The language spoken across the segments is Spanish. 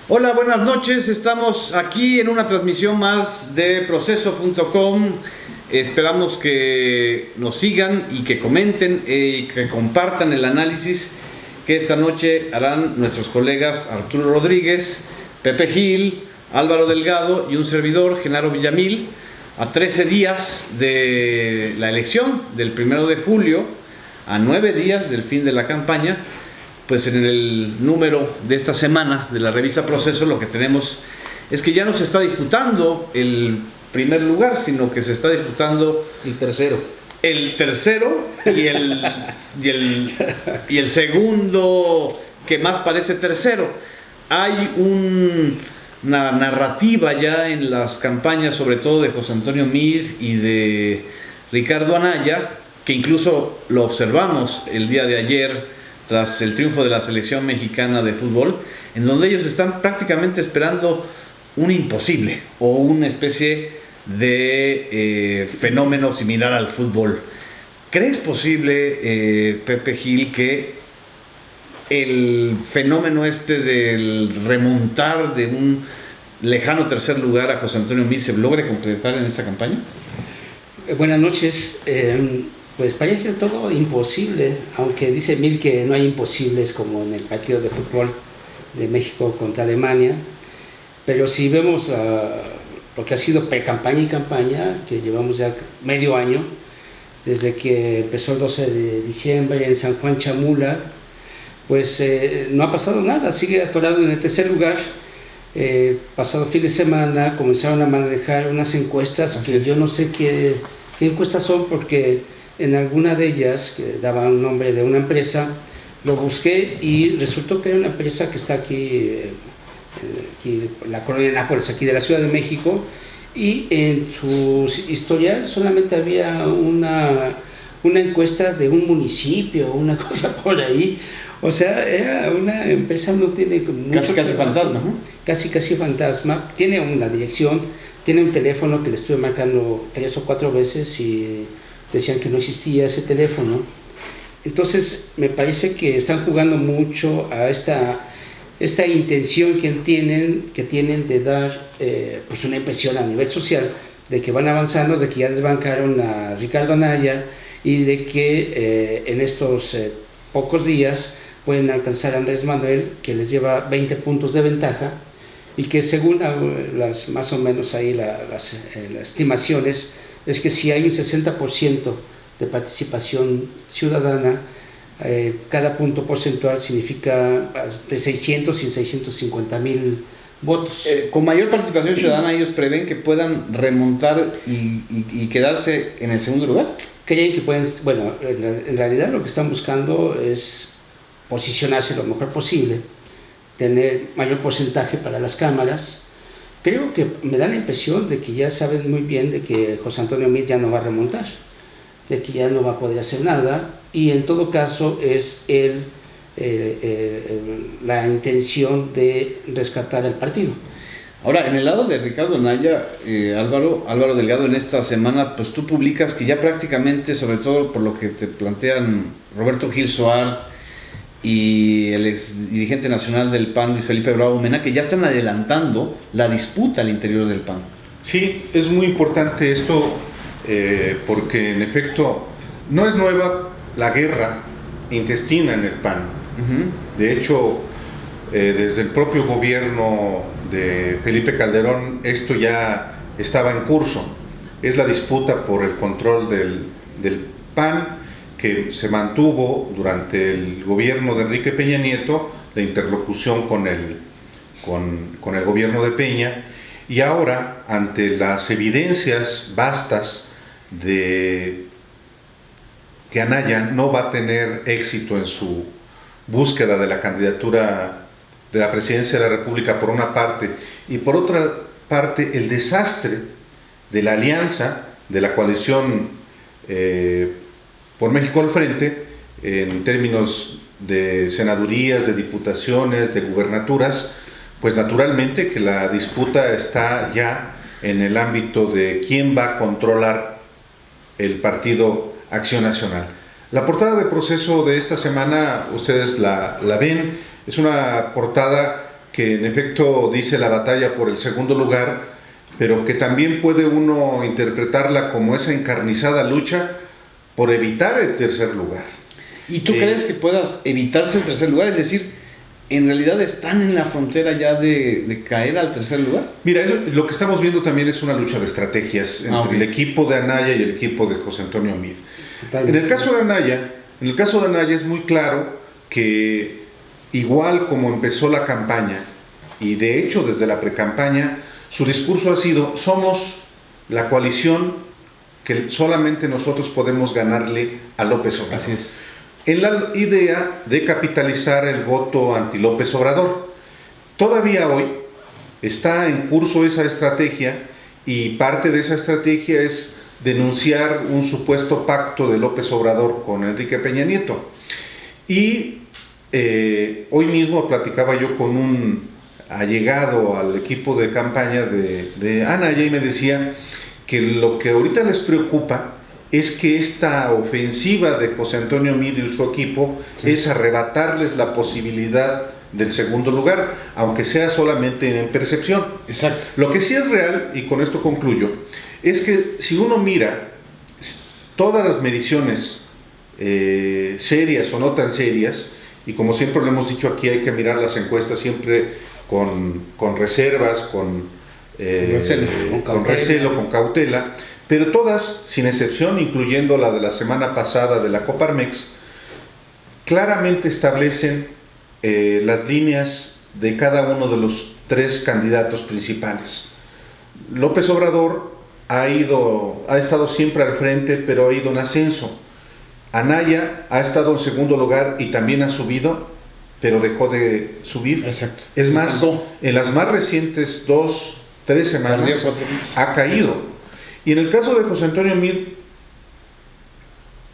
Hola, buenas noches. Estamos aquí en una transmisión más de proceso.com. Esperamos que nos sigan y que comenten y que compartan el análisis que esta noche harán nuestros colegas Arturo Rodríguez, Pepe Gil, Álvaro Delgado y un servidor, Genaro Villamil, a 13 días de la elección del 1 de julio, a 9 días del fin de la campaña. Pues en el número de esta semana de la revista Proceso lo que tenemos es que ya no se está disputando el primer lugar, sino que se está disputando el tercero y el segundo, que más parece tercero. Hay una narrativa ya en las campañas, sobre todo de José Antonio Meade y de Ricardo Anaya, que incluso lo observamos el día de ayer tras el triunfo de la selección mexicana de fútbol, en donde ellos están prácticamente esperando un imposible o una especie de fenómeno similar al fútbol. ¿Crees posible, Pepe Gil, que el fenómeno del remontar de un lejano tercer lugar a José Antonio Meade se logre concretar en esta campaña? Buenas noches. Pues parece todo imposible, aunque dice Meade que no hay imposibles como en el partido de fútbol de México contra Alemania, pero si vemos lo que ha sido pre-campaña y campaña, que llevamos ya medio año, desde que empezó el 12 de diciembre en San Juan Chamula, pues no ha pasado nada, sigue atorado en el tercer lugar. Pasado fin de semana comenzaron a manejar unas encuestas que yo no sé qué encuestas son, porque en alguna de ellas, que daba un nombre de una empresa, lo busqué y resultó que era una empresa que está aquí en la colonia de Nápoles, aquí de la Ciudad de México, y en su historial solamente había una encuesta de un municipio, una cosa por ahí. O sea, era una empresa, no tiene mucho casi fantasma, ¿no? Casi fantasma. Tiene una dirección, tiene un teléfono que le estuve marcando 3 o 4 veces y decían que no existía ese teléfono. Entonces me parece que están jugando mucho a esta intención que tienen de dar pues una impresión a nivel social de que van avanzando, de que ya desbancaron a Ricardo Anaya y de que en estos pocos días pueden alcanzar a Andrés Manuel, que les lleva 20 puntos de ventaja, y que según más o menos ahí las estimaciones, es que si hay un 60% de participación ciudadana, cada punto porcentual significa de 600 y 650,000 votos. Con mayor participación ciudadana, ellos prevén que puedan remontar y quedarse en el segundo lugar. Creen que pueden, bueno, en realidad lo que están buscando es posicionarse lo mejor posible, tener mayor porcentaje para las cámaras. Creo que me da la impresión de que ya saben muy bien de que José Antonio Meade ya no va a remontar, de que ya no va a poder hacer nada, y en todo caso es la intención de rescatar el partido. Ahora, en el lado de Ricardo Anaya, Álvaro Delgado, en esta semana, pues tú publicas que ya prácticamente, sobre todo por lo que te plantean Roberto Gil Suárez y el ex dirigente nacional del PAN, Luis Felipe Bravo Mena, que ya están adelantando la disputa al interior del PAN. Sí, es muy importante esto, porque en efecto no es nueva la guerra intestina en el PAN. De hecho, desde el propio gobierno de Felipe Calderón esto ya estaba en curso. Es la disputa por el control del PAN, que se mantuvo durante el gobierno de Enrique Peña Nieto, la interlocución con el gobierno de Peña, y ahora, ante las evidencias vastas de que Anaya no va a tener éxito en su búsqueda de la candidatura de la presidencia de la República por una parte, y por otra parte el desastre de la alianza, de la coalición por México al Frente, en términos de senadurías, de diputaciones, de gubernaturas, pues naturalmente que la disputa está ya en el ámbito de quién va a controlar el partido Acción Nacional. La portada de Proceso de esta semana, ustedes la ven, es una portada que en efecto dice la batalla por el segundo lugar, pero que también puede uno interpretarla como esa encarnizada lucha por evitar el tercer lugar. ¿Y tú crees que puedas evitarse el tercer lugar? Es decir, ¿en realidad están en la frontera ya de caer al tercer lugar? Mira, lo que estamos viendo también es una lucha de estrategias entre el equipo de Anaya y el equipo de José Antonio Meade. En el caso de Anaya es muy claro que igual como empezó la campaña, y de hecho desde la precampaña, su discurso ha sido: somos la coalición que solamente nosotros podemos ganarle a López Obrador. Así es. En la idea de capitalizar el voto anti-López Obrador. Todavía hoy está en curso esa estrategia, y parte de esa estrategia es denunciar un supuesto pacto de López Obrador con Enrique Peña Nieto. Y hoy mismo platicaba yo con un allegado al equipo de campaña de Anaya, y me decía que lo que ahorita les preocupa es que esta ofensiva de José Antonio Meade y su equipo es arrebatarles la posibilidad del segundo lugar, aunque sea solamente en percepción. Exacto. Lo que sí es real, y con esto concluyo, es que si uno mira todas las mediciones serias o no tan serias, y como siempre lo hemos dicho aquí, hay que mirar las encuestas siempre con reservas, con recelo, con cautela, pero todas, sin excepción, incluyendo la de la semana pasada de la Coparmex, claramente establecen las líneas de cada uno de los tres candidatos principales. López Obrador ha estado siempre al frente, pero ha ido en ascenso. Anaya ha estado en segundo lugar y también ha subido, pero dejó de subir. Exacto. Es más, en las más recientes 2-3 semanas ha caído. Y en el caso de José Antonio Meade,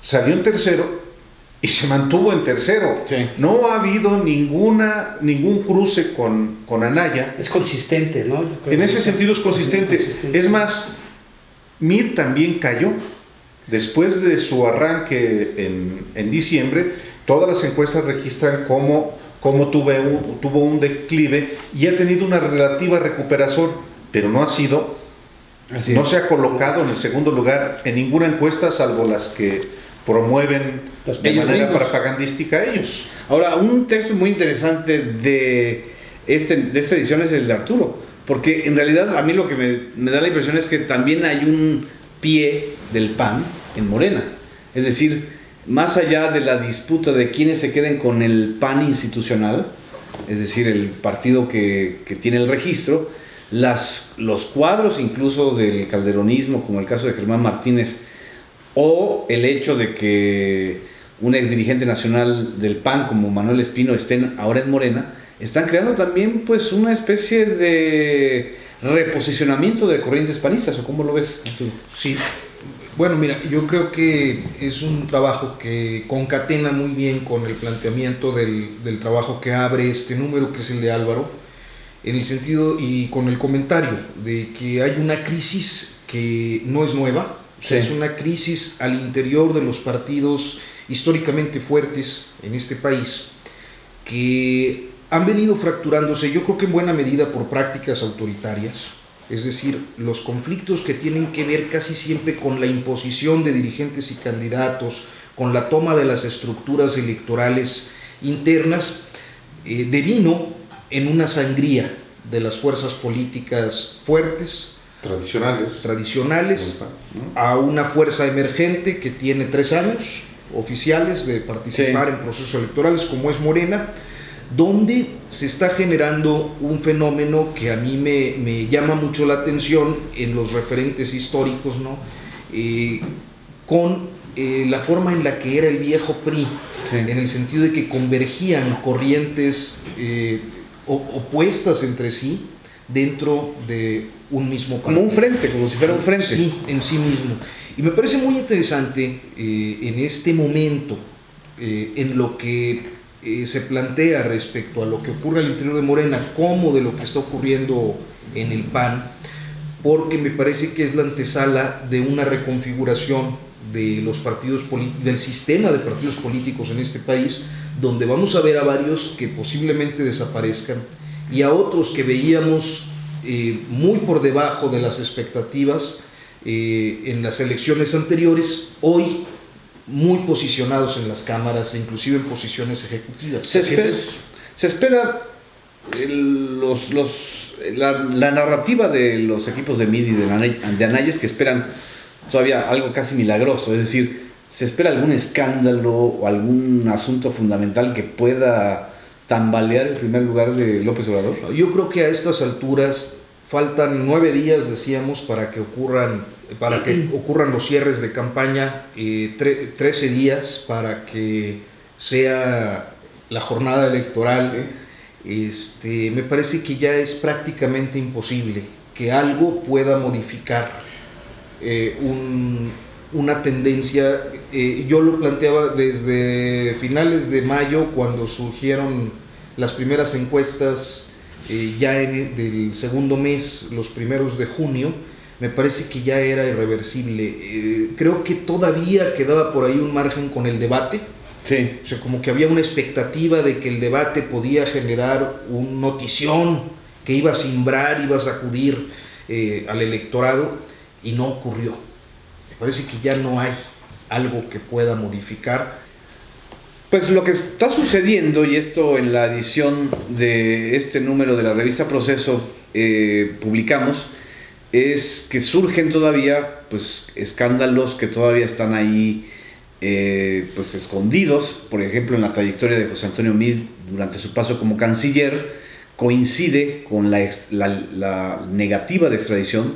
salió en tercero y se mantuvo en tercero. Sí. No ha habido ningún cruce con Anaya. Es consistente, ¿no? En ese sentido es consistente. Es más, Meade también cayó. Después de su arranque en diciembre, todas las encuestas registran cómo tuvo un declive y ha tenido una relativa recuperación, pero no se ha colocado en el segundo lugar en ninguna encuesta, salvo las que promueven de manera propagandística ellos. Ahora, un texto muy interesante de esta edición es el de Arturo, porque en realidad a mí lo que me da la impresión es que también hay un pie del PAN en Morena. Es decir, más allá de la disputa de quiénes se queden con el PAN institucional, es decir, el partido que tiene el registro, los cuadros incluso del calderonismo, como el caso de Germán Martínez, o el hecho de que un exdirigente nacional del PAN como Manuel Espino estén ahora en Morena, están creando también pues una especie de reposicionamiento de corrientes panistas, ¿o cómo lo ves? Sí, bueno, mira, yo creo que es un trabajo que concatena muy bien con el planteamiento del trabajo que abre este número, que es el de Álvaro, en el sentido y con el comentario de que hay una crisis que no es nueva, o sea, es una crisis al interior de los partidos históricamente fuertes en este país, que han venido fracturándose, yo creo que en buena medida por prácticas autoritarias, es decir, los conflictos que tienen que ver casi siempre con la imposición de dirigentes y candidatos, con la toma de las estructuras electorales internas, devino en una sangría de las fuerzas políticas fuertes, tradicionales, a una fuerza emergente que tiene 3 años oficiales de participar en procesos electorales, como es Morena, donde se está generando un fenómeno que a mí me llama mucho la atención en los referentes históricos, ¿no? Con la forma en la que era el viejo PRI, en el sentido de que convergían corrientes opuestas entre sí dentro de un mismo partido. Como un frente, como si fuera un frente. Sí, en sí mismo. Y me parece muy interesante en este momento, en lo que se plantea respecto a lo que ocurre al interior de Morena, como de lo que está ocurriendo en el PAN, porque me parece que es la antesala de una reconfiguración de los partidos del sistema de partidos políticos en este país, donde vamos a ver a varios que posiblemente desaparezcan y a otros que veíamos muy por debajo de las expectativas en las elecciones anteriores, hoy muy posicionados en las cámaras e inclusive en posiciones ejecutivas. Se espera la narrativa de los equipos de Mid y de Anaya es que esperan todavía algo casi milagroso, es decir, se espera algún escándalo o algún asunto fundamental que pueda tambalear el primer lugar de López Obrador. Yo creo que a estas alturas faltan 9 días, decíamos, para que ocurran los cierres de campaña, 13 días para que sea la jornada electoral. Me parece que ya es prácticamente imposible que algo pueda modificar una tendencia. Yo lo planteaba desde finales de mayo, cuando surgieron las primeras encuestas del segundo mes, los primeros de junio. Me parece que ya era irreversible. Creo que todavía quedaba por ahí un margen con el debate. Sí. O sea, como que había una expectativa de que el debate podía generar un notición que iba a simbrar, iba a sacudir al electorado, y no ocurrió. Me parece que ya no hay algo que pueda modificar. Pues lo que está sucediendo, y esto en la edición de este número de la revista Proceso publicamos, es que surgen todavía pues escándalos que todavía están ahí pues escondidos. Por ejemplo, en la trayectoria de José Antonio Meade durante su paso como canciller, coincide con la negativa de extradición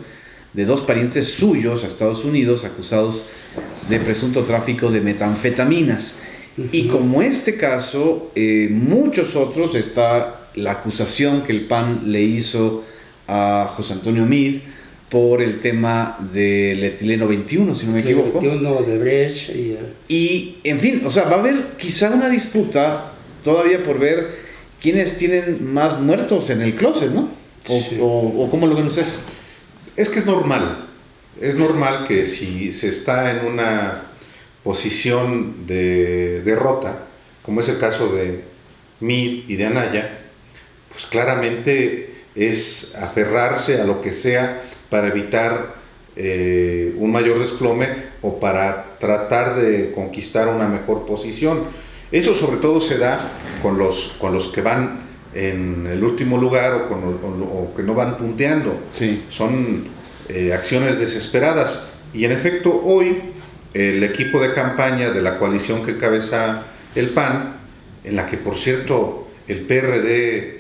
de 2 parientes suyos a Estados Unidos acusados de presunto tráfico de metanfetaminas. Y como este caso, muchos otros, está la acusación que el PAN le hizo a José Antonio Meade por el tema del etileno 21, si no me equivoco. 21 de Brecht. Y, en fin, o sea, va a haber quizá una disputa todavía por ver quiénes tienen más muertos en el closet, ¿no? O ¿cómo lo ven ustedes? Es que es normal que si se está en una posición de derrota, como es el caso de Meade y de Anaya, pues claramente es aferrarse a lo que sea para evitar un mayor desplome o para tratar de conquistar una mejor posición. Eso sobre todo se da con los que van en el último lugar o que no van punteando. Sí. Son acciones desesperadas, y en efecto hoy el equipo de campaña de la coalición que encabeza el PAN, en la que por cierto el PRD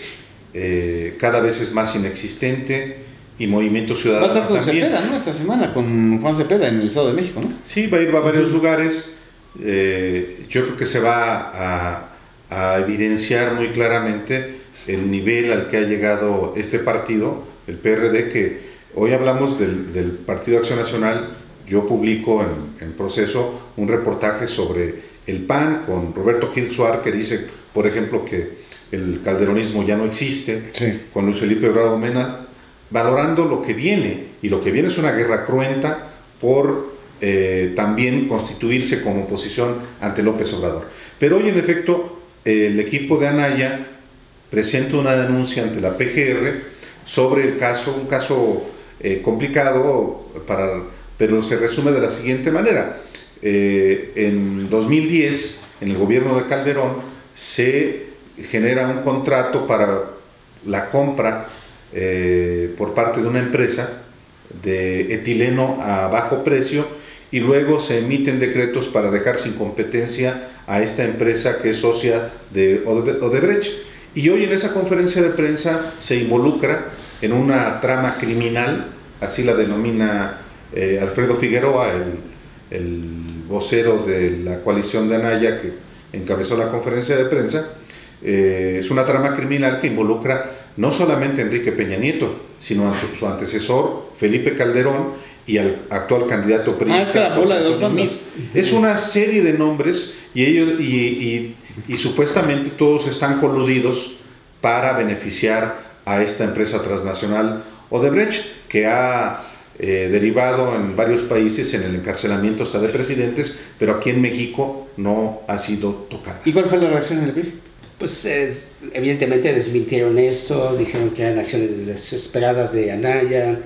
cada vez es más inexistente, y Movimiento Ciudadano va a estar con también. Cepeda, ¿no? Esta semana con Juan Cepeda en el Estado de México, ¿no? Sí, va a ir a varios lugares. Yo creo que se va a evidenciar muy claramente el nivel al que ha llegado este partido, el PRD, que hoy hablamos del Partido de Acción Nacional. Yo publico en Proceso un reportaje sobre el PAN con Roberto Gil Suar, que dice, por ejemplo, que el calderonismo ya no existe, sí, con Luis Felipe Obrador Mena, valorando lo que viene, y lo que viene es una guerra cruenta por también constituirse como oposición ante López Obrador. Pero hoy, en efecto, el equipo de Anaya presenta una denuncia ante la PGR sobre el caso, un caso complicado, pero se resume de la siguiente manera. En 2010, en el gobierno de Calderón, se genera un contrato para la compra por parte de una empresa de etileno a bajo precio, y luego se emiten decretos para dejar sin competencia a esta empresa que es socia de Odebrecht. Y hoy en esa conferencia de prensa se involucra en una trama criminal, así la denomina Alfredo Figueroa, el vocero de la coalición de Anaya que encabezó la conferencia de prensa. Es una trama criminal que involucra no solamente a Enrique Peña Nieto, sino a su antecesor Felipe Calderón y al actual candidato priista. Es que la bola de dos bandas. Es una serie de nombres, y ellos y supuestamente todos están coludidos para beneficiar a esta empresa transnacional Odebrecht, que ha derivado en varios países en el encarcelamiento hasta de presidentes, pero aquí en México no ha sido tocada. ¿Y cuál fue la reacción del PRI? pues evidentemente desmintieron esto, dijeron que eran acciones desesperadas de Anaya.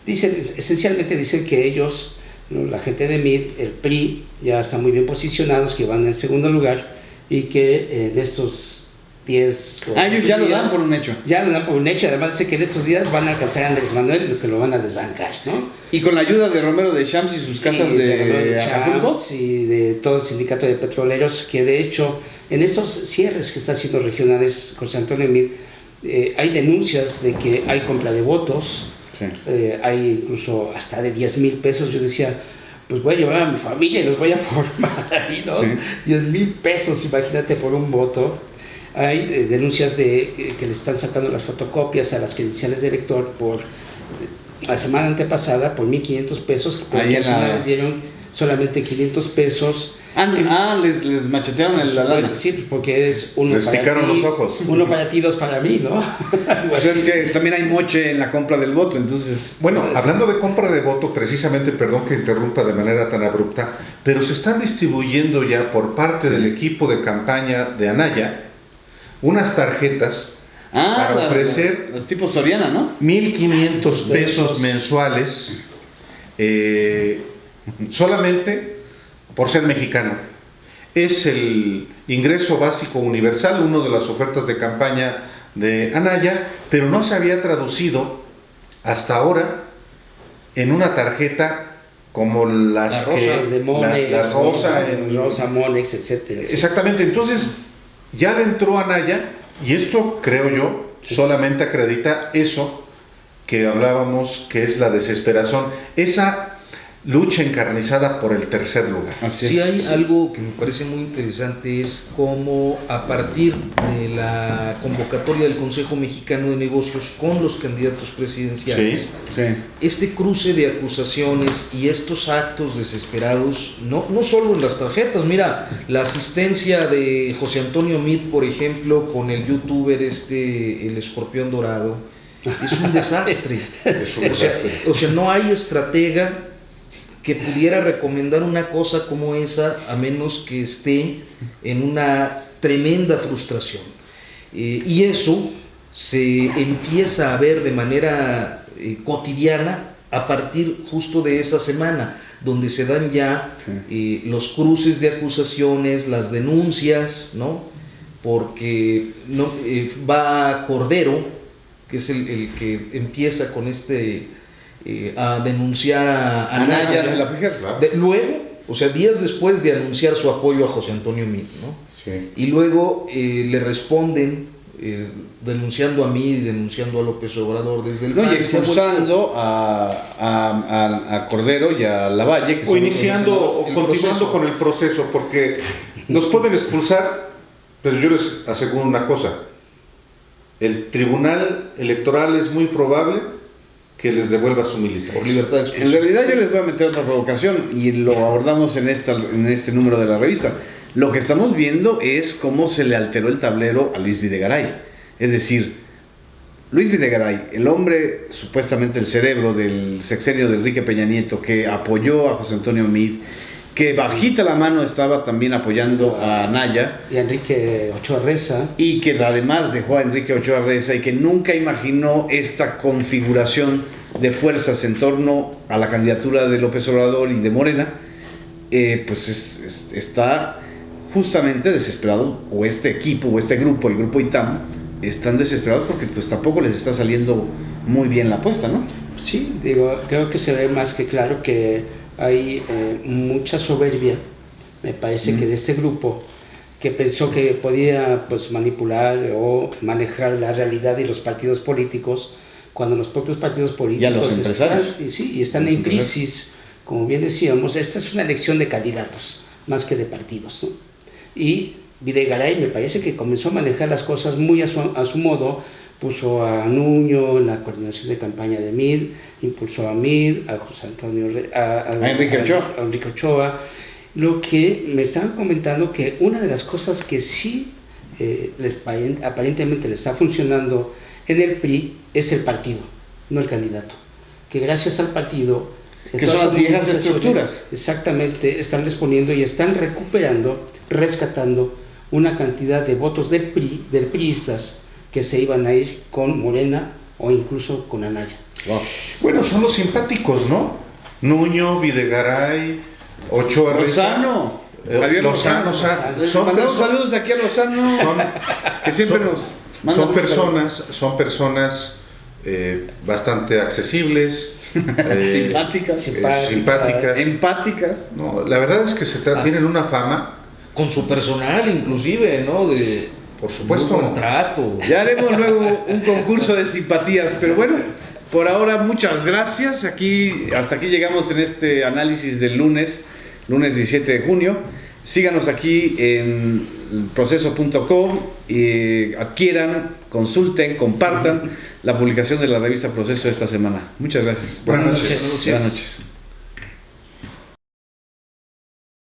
Esencialmente dicen que ellos, ¿no?, la gente de MID, el PRI, ya están muy bien posicionados, que van en el segundo lugar y que en estos 10 ellos ya lo dan por un hecho. Ya lo dan por un hecho, además dice que en estos días van a alcanzar a Andrés Manuel, que lo van a desbancar, ¿no? Y con la ayuda de Romero de Champs y sus casas de Acapulco. Y de todo el sindicato de petroleros, que de hecho en estos cierres que están haciendo regionales José Antonio Meade, hay denuncias de que hay compra de votos. Sí. Hay incluso hasta de 10,000 pesos. Yo decía, pues voy a llevar a mi familia y los voy a formar ahí, ¿no? Sí. 10,000 pesos, imagínate, por un voto. Hay denuncias de que le están sacando las fotocopias a las credenciales de elector por la semana antepasada por 1,500 pesos, porque al final les dieron solamente 500 pesos. Les machetearon la lana. Sí, porque es uno les para picaron ti, los ojos. Uno para ti, dos para mí, ¿no? Pues es que también hay moche en la compra del voto, entonces... Bueno, hablando de compra de voto, precisamente, perdón que interrumpa de manera tan abrupta, pero se están distribuyendo ya por parte del equipo de campaña de Anaya unas tarjetas para ofrecer los tipos Soriana, ¿no? 1,500 pesos mensuales solamente por ser mexicano. Es el ingreso básico universal, una de las ofertas de campaña de Anaya, pero no se había traducido hasta ahora en una tarjeta como las de Monex, la Rosa, Monex, etc. Exactamente, entonces ya le entró Anaya, y esto creo yo solamente acredita eso que hablábamos, que es la desesperación, esa lucha encarnizada por el tercer lugar. Sí, hay algo que me parece muy interesante, es cómo a partir de la convocatoria del Consejo Mexicano de Negocios con los candidatos presidenciales, este cruce de acusaciones y estos actos desesperados, no solo en las tarjetas, mira, la asistencia de José Antonio Meade, por ejemplo, con el youtuber el Escorpión Dorado, es un desastre. O sea, no hay estratega que pudiera recomendar una cosa como esa a menos que esté en una tremenda frustración. Y eso se empieza a ver de manera cotidiana a partir justo de esa semana, donde se dan ya los cruces de acusaciones, las denuncias, ¿no? Porque va Cordero, que es el que empieza con a denunciar a Anaya de la PGR, claro. Luego, o sea, días después de anunciar su apoyo a José Antonio Meade, ¿no? Sí. Y luego le responden denunciando a Meade y denunciando a López Obrador desde el PAN, y expulsando a Cordero y a Lavalle, o iniciando o continuando con el proceso, porque nos pueden expulsar, pero yo les aseguro una cosa: el Tribunal Electoral es muy probable que les devuelva su militancia. Por libertad de expresión. En realidad yo les voy a meter otra provocación, y lo abordamos en este número de la revista. Lo que estamos viendo es cómo se le alteró el tablero a Luis Videgaray. Es decir, Luis Videgaray, el hombre, supuestamente el cerebro del sexenio de Enrique Peña Nieto, que apoyó a José Antonio Meade, que bajita la mano estaba también apoyando a Anaya. Y a Enrique Ochoa Reza. Y que además dejó a Enrique Ochoa Reza, y que nunca imaginó esta configuración de fuerzas en torno a la candidatura de López Obrador y de Morena, pues está justamente desesperado, o este equipo, o este grupo, el grupo ITAM, están desesperados porque pues tampoco les está saliendo muy bien la apuesta, ¿no? Sí, creo que se ve más que claro que hay mucha soberbia, me parece, que de este grupo, que pensó que podía pues manipular o manejar la realidad y los partidos políticos, cuando los propios partidos políticos están en crisis. Como bien decíamos, esta es una elección de candidatos más que de partidos, ¿no? Y Videgaray me parece que comenzó a manejar las cosas muy a su modo. Puso a Nuño en la coordinación de campaña de Meade, impulsó a Meade, a José Antonio, a Enrique Ochoa. Lo que me estaban comentando, que una de las cosas que sí aparentemente le está funcionando en el PRI es el partido, no el candidato. Que gracias al partido, que son las viejas estructuras, exactamente, están respondiendo y están recuperando, rescatando una cantidad de votos del priistas que se iban a ir con Morena o incluso con Anaya. Wow. Bueno, son los simpáticos, ¿no? Nuño, Videgaray, Ochoa Lozano. Javier Lozano. Les mandamos saludos aquí a Lozano, que siempre nos mandan son personas bastante accesibles, simpáticas, empáticas. No, la verdad es que tienen una fama. Con su personal, inclusive, ¿no? Por supuesto. Un contrato. Ya haremos luego un concurso de simpatías, pero bueno, por ahora muchas gracias. Hasta aquí llegamos en este análisis del lunes 17 de junio. Síganos aquí en proceso.com y adquieran, consulten, compartan la publicación de la revista Proceso esta semana. Muchas gracias. Buenas noches. Buenas noches.